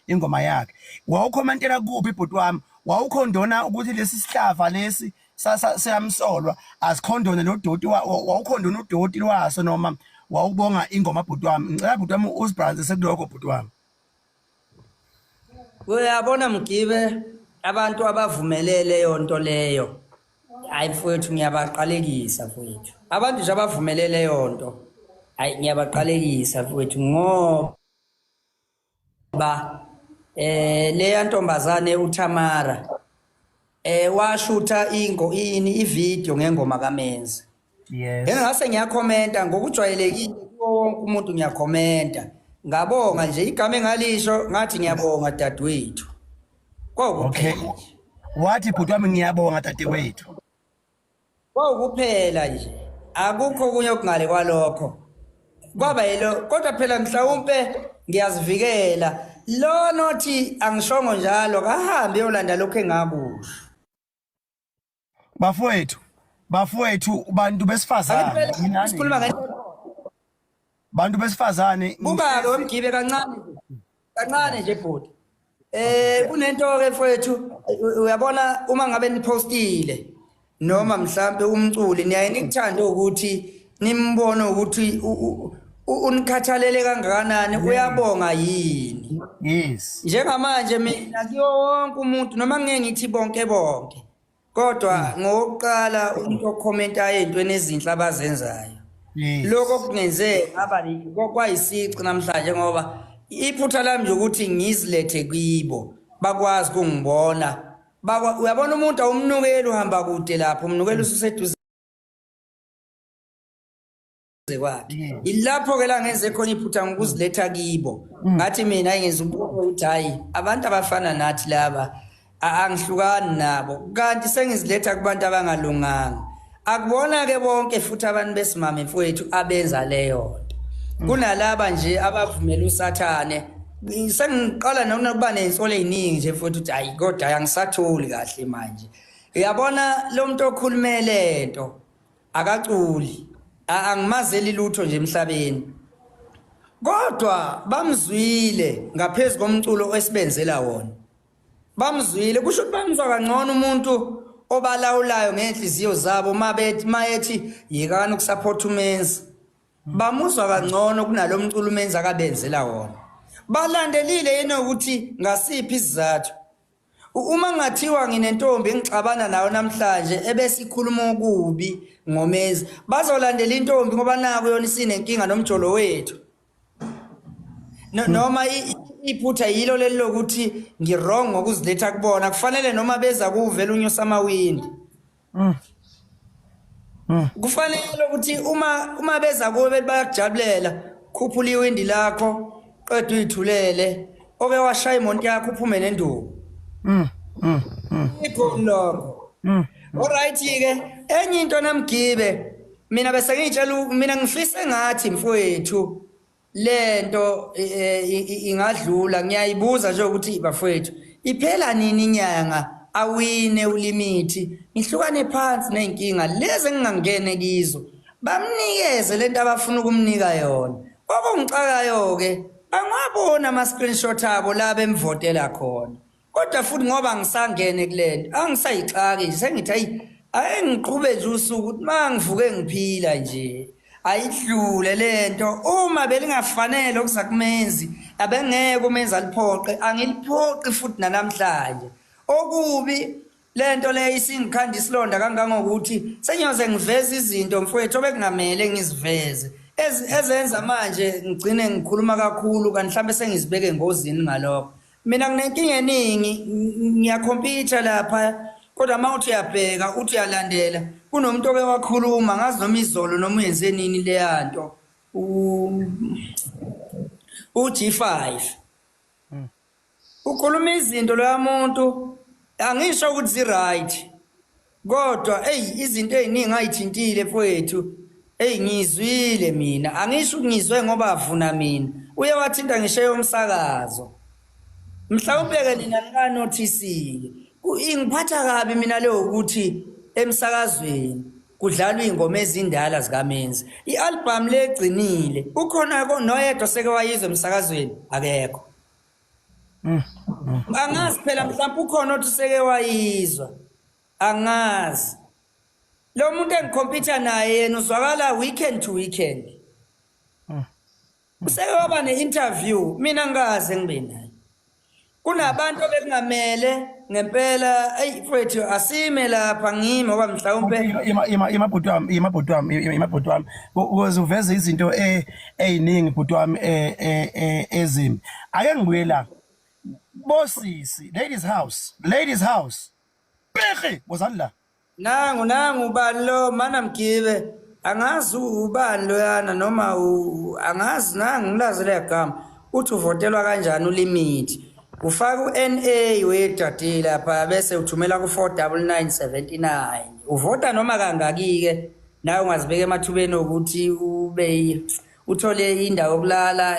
ingoma yakhe wawukhomentela kuphi ibhuti wami wawukhondona ukuthi lesi sihlava lesi siyamsolwa asikhondone nodoti wawukhondona udoti lwaso noma wawubonga ingoma bhuti wami ngicela bhuti wami usibranze sekuloko bhuti wami uyabona Mgibe abantu abavumelele yonto leyo hayi mfowethu ngiyabaqalekisa mfowethu abantu nje abavumelele yonto hayi ngiyabaqalekisa mfowethu ngoba le ntombazane uTamara washutha ivideo ngengoma kaMenzi. Yes. Ngase ngiyakhomenta ngokujwayelekile kuwo wonke umuntu ngiyakhomenta. Ngabonga nje igama engalisho ngathi ngiyabonga dadewethu. Okay. Wathi bhuti wami ngiyabonga dadewethu. Kuphela nje. Akukho kunye okungale kwalokho. Kwaba yilo kodwa phela mhlawumbe ngiyazivikela. Lo nothi angishongo njalo kahambe yolanda lokho engakusho. Bafowethu bantu besifazane sikhuluma ngento bantu besifazane buka wemgibe kancane nje bhuti kunento ke mfowethu uyabona uma ngabe nipostile noma mhlambe umculi niyaye nikuthande ukuthi nimbone ukuthi unikhathalele kangakanani uyabonga yini. Yes. Njengamanje mina kuyo wonke umuntu noma ngeke ngithi bonke kodwa ngokuqala umuntu okhomenta ezintweni ezinhle abazenzayo. Lokho kungenze ngaba kwayisici namhlanje ngoba iphutha lami nje ukuthi ngizilethe kuyibo bakwazi ukungibona. Uyabona umuntu awumnukeli uhamba kude lapho umnukeli ususeduze kwakhe. Ilapho ke la ngenze khona iphutha ngokuziletha kibo. Ngathi mina ngenza umbuzo uthi hayi abantu abafana nathi laba angihlukani nabo kanti sengiziletha kubantu abangalunganga. Akubona ke bonke futhi abantu besimame mfowethu abenza leyo nto. Kunalaba nje abavumela uSathane. Sengiqala nokuba nensolo eziningi nje futhi uthi hayi kodwa angisatholi kahle manje. Uyabona lo muntu okhulumele lento akaculi. Angimazeli lutho nje emhlabeni. Kodwa bamzwile ngaphezulu komculo esibenzela wona. Bamzwile kusho ukuthi bamzwa kangcono umuntu obalawulayo ngenhliziyo zabo mayethi yekani ukusupport uMenzi. Bamuzwa kangcono kunalomculo uMenzi akabenzela wona. Balandelile yena ukuthi ngasiphi isizathu. Uma ngathiwa nginentombi engixabana nayo namhlanje ebese ikhuluma okubi ngoMenzi bazolandela intombi ngoba naku yona isinenkinga nomjolo wethu. Noma iphutha yilo leli lokuthi ngirong ngokuziletha kubona kufanele noma beza kuvela unyosa amawindi. Kufanele ukuthi uma beza kuwe bayakujabulela khuphula iwindi lakho qeda uyithulele oke washaya imonto yakho uphume nenduku. Ikho lokho. Alright ke enye into naMgibe mina bese ngitshela mina ngifisa ngathi mfowethu lento ingadlula ngiyayibuza nje ukuthi bafowethu iphela nini inyanga awine ulimithi ngihlukane phansi nenkinga lezi engingangene kizo bamnikeze lento abafuna ukumnika yona okungicakayo ke angabona ama screenshot abo la bemvotela khona kodwa futhi ngoba ngisangene kulento angisayixaki nje sengithi hayi ngiqhube nje usuku ukuthi mangivuke ngiphila nje ayidlule lento uma belingafanele okuzakuMenzi abengeke uMenzi aliphoqe angiliphoqi futhi namhlanje okubi lento le isingikhanda isilonda kangangokuthi senyoze ngiveze izinto mfowethu obekungamele ngiziveze ezenza manje ngigcine ngikhuluma kakhulu kanti mhlambe sengizibeke engozini ngalokho mina nginenkinga eningi ngiyakhompyutha lapha kodwa mawuthi uyabheka uthi uyalandela kunomuntu oke wakhuluma ngazi noma izolo noma uyenze nini le yanto uG5 ukhuluma izinto lo muntu angisho ukuthi zi right kodwa izinto eziningi ayithintile mfowethu ngizwile mina angisho ngizwe ngoba avuna mina uye wathinta ngisho yomsakazo mhlawumbe ke nina nika notice ingiphatha kabi mina le ukuthi emsakazweni kudlalwa ingoma ezindala zikaMenzi ialbum legcinile ukhona noyedwa seke wayizwe emsakazweni akekho angazi phela mhlawumbe ukhona othi seke wayizwa angazi lo muntu engikhompyutha naye yena uzwakala weekend to weekend useke waba ne-interview mina ngaze ngibe naye kunabantu bekungamele ngempela ey mfowethu asime lapha ngime ngoba mhlawumbe imabhuti wami ukuze uveze izinto eziningi bhuti wami ezimi ake ngibuye la bosisi ladies house pehe wozani la nangu ubani lo mana Mgibe angazi ubani lo yana noma angazi nangu ngilazi le gama uthi uvotelwa kanjani ulimit ufaka uNA wedade lapha bese uthumela ku49979 uvota noma kangaki ke nawe ungazibeka emathubeni ukuthi ube uthole indawo yokulala